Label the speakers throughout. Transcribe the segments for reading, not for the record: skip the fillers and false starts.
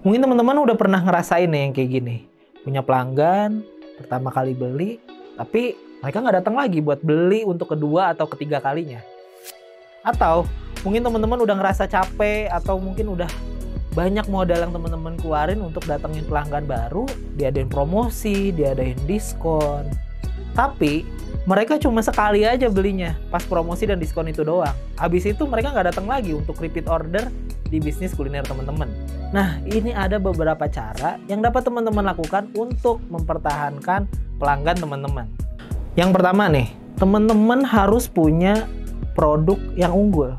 Speaker 1: Mungkin teman-teman udah pernah ngerasain nih yang kayak gini. Punya pelanggan, pertama kali beli, tapi mereka nggak datang lagi buat beli untuk kedua atau ketiga kalinya. Atau mungkin teman-teman udah ngerasa capek atau mungkin udah banyak modal yang teman-teman keluarin untuk datengin pelanggan baru, diadain promosi, diadain diskon. Tapi mereka cuma sekali aja belinya pas promosi dan diskon itu doang. Habis itu mereka nggak datang lagi untuk repeat order di bisnis kuliner teman-teman. Nah, ini ada beberapa cara yang dapat teman-teman lakukan untuk mempertahankan pelanggan teman-teman. Yang pertama nih, teman-teman harus punya produk yang unggul.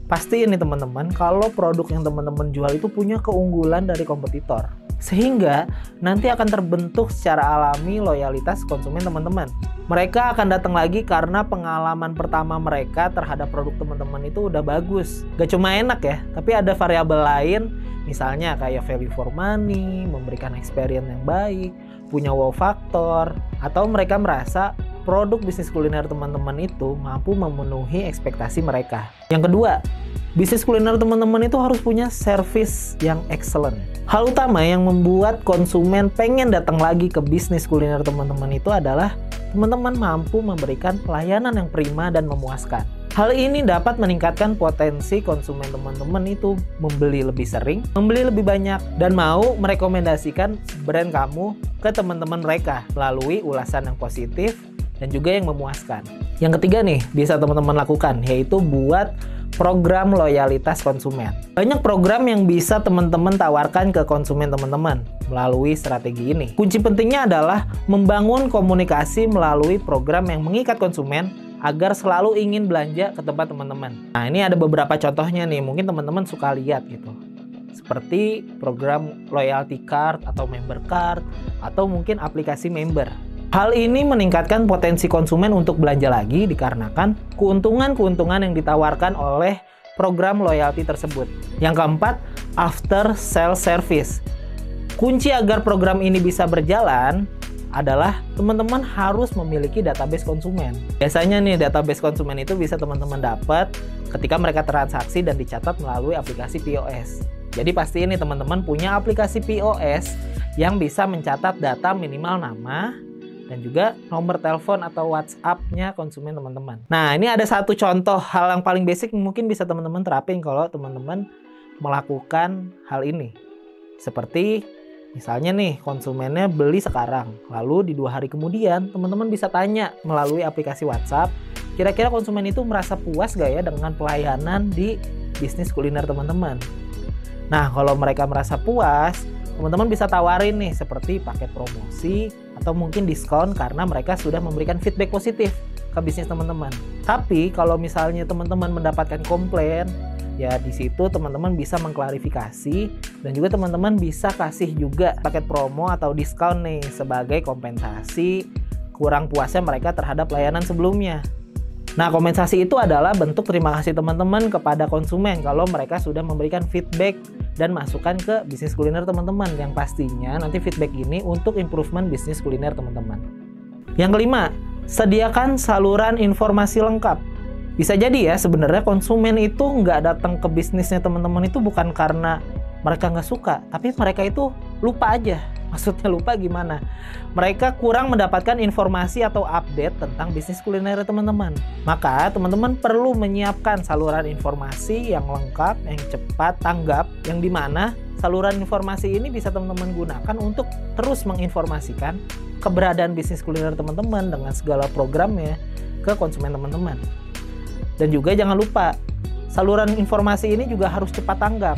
Speaker 1: Pastiin nih teman-teman, kalau produk yang teman-teman jual itu punya keunggulan dari kompetitor. Sehingga nanti akan terbentuk secara alami loyalitas konsumen teman-teman. Mereka akan datang lagi karena pengalaman pertama mereka terhadap produk teman-teman itu udah bagus. Gak cuma enak ya, tapi ada variabel lain, misalnya kayak value for money, memberikan experience yang baik, punya wow factor, atau mereka merasa produk bisnis kuliner teman-teman itu mampu memenuhi ekspektasi mereka. Yang kedua, bisnis kuliner teman-teman itu harus punya service yang excellent. Hal utama yang membuat konsumen pengen datang lagi ke bisnis kuliner teman-teman itu adalah teman-teman mampu memberikan pelayanan yang prima dan memuaskan. Hal ini dapat meningkatkan potensi konsumen teman-teman itu membeli lebih sering, membeli lebih banyak, dan mau merekomendasikan brand kamu ke teman-teman mereka melalui ulasan yang positif dan juga yang memuaskan. Yang ketiga nih, bisa teman-teman lakukan, yaitu buat program loyalitas konsumen. Banyak program yang bisa teman-teman tawarkan ke konsumen teman-teman melalui strategi ini. Kunci pentingnya adalah membangun komunikasi melalui program yang mengikat konsumen agar selalu ingin belanja ke tempat teman-teman. Nah, ini ada beberapa contohnya nih, mungkin teman-teman suka lihat gitu. Seperti program loyalty card atau member card, atau mungkin aplikasi member. Hal ini meningkatkan potensi konsumen untuk belanja lagi dikarenakan keuntungan-keuntungan yang ditawarkan oleh program loyalty tersebut. Yang keempat, after sales service. Kunci agar program ini bisa berjalan adalah teman-teman harus memiliki database konsumen. Biasanya nih database konsumen itu bisa teman-teman dapat ketika mereka transaksi dan dicatat melalui aplikasi POS. Jadi pastiin nih teman-teman punya aplikasi POS yang bisa mencatat data minimal nama dan juga nomor telepon atau WhatsApp-nya konsumen teman-teman. Nah, ini ada satu contoh hal yang paling basic mungkin bisa teman-teman terapin kalau teman-teman melakukan hal ini. Seperti misalnya nih, konsumennya beli sekarang, lalu di 2 hari kemudian teman-teman bisa tanya melalui aplikasi WhatsApp, kira-kira konsumen itu merasa puas gak ya dengan pelayanan di bisnis kuliner teman-teman. Nah, kalau mereka merasa puas, teman-teman bisa tawarin nih seperti paket promosi atau mungkin diskon karena mereka sudah memberikan feedback positif ke bisnis teman-teman. Tapi kalau misalnya teman-teman mendapatkan komplain, ya di situ teman-teman bisa mengklarifikasi dan juga teman-teman bisa kasih juga paket promo atau diskon nih sebagai kompensasi kurang puasnya mereka terhadap layanan sebelumnya. Nah, kompensasi itu adalah bentuk terima kasih teman-teman kepada konsumen kalau mereka sudah memberikan feedback dan masukan ke bisnis kuliner teman-teman, yang pastinya nanti feedback ini untuk improvement bisnis kuliner teman-teman. Yang kelima, sediakan saluran informasi lengkap. Bisa jadi ya sebenarnya konsumen itu nggak datang ke bisnisnya teman-teman itu bukan karena mereka nggak suka, tapi mereka itu lupa aja. Maksudnya lupa gimana? Mereka kurang mendapatkan informasi atau update tentang bisnis kuliner teman-teman. Maka teman-teman perlu menyiapkan saluran informasi yang lengkap, yang cepat tanggap, yang dimana saluran informasi ini bisa teman-teman gunakan untuk terus menginformasikan keberadaan bisnis kuliner teman-teman dengan segala programnya ke konsumen teman-teman. Dan juga jangan lupa, saluran informasi ini juga harus cepat tanggap.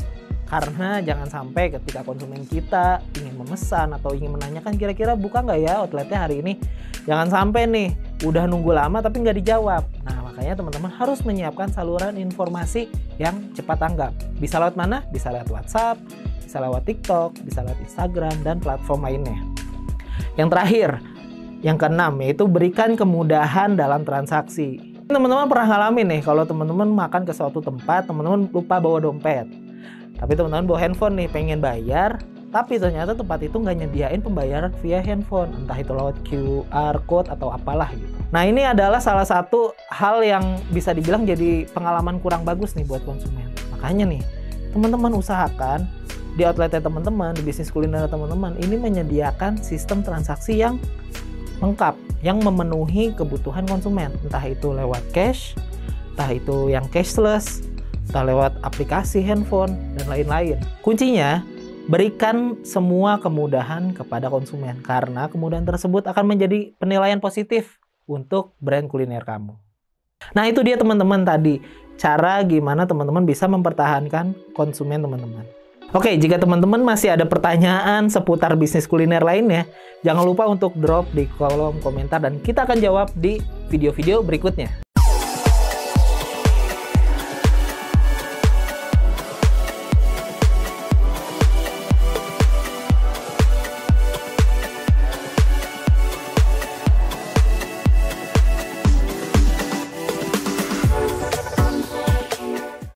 Speaker 1: Karena jangan sampai ketika konsumen kita ingin memesan atau ingin menanyakan kira-kira buka nggak ya outletnya hari ini, jangan sampai nih udah nunggu lama tapi nggak dijawab. Nah, makanya teman-teman harus menyiapkan saluran informasi yang cepat tanggap. Bisa lewat mana? Bisa lewat WhatsApp, bisa lewat TikTok, bisa lewat Instagram, dan platform lainnya. Yang terakhir, yang keenam, yaitu berikan kemudahan dalam transaksi. Teman-teman pernah ngalamin nih kalau teman-teman makan ke suatu tempat, teman-teman lupa bawa dompet. Tapi teman-teman bawa handphone nih, pengen bayar, tapi ternyata tempat itu nggak nyediain pembayaran via handphone, entah itu lewat QR code atau apalah gitu. Nah, ini adalah salah satu hal yang bisa dibilang jadi pengalaman kurang bagus nih buat konsumen. Makanya nih, teman-teman usahakan di outletnya teman-teman, di bisnis kuliner teman-teman, ini menyediakan sistem transaksi yang lengkap, yang memenuhi kebutuhan konsumen. Entah itu lewat cash, entah itu yang cashless, entah lewat aplikasi handphone, dan lain-lain. Kuncinya, berikan semua kemudahan kepada konsumen, karena kemudahan tersebut akan menjadi penilaian positif untuk brand kuliner kamu. Nah, itu dia teman-teman tadi, cara gimana teman-teman bisa mempertahankan konsumen teman-teman. Oke, jika teman-teman masih ada pertanyaan seputar bisnis kuliner lainnya, jangan lupa untuk drop di kolom komentar dan kita akan jawab di video-video berikutnya.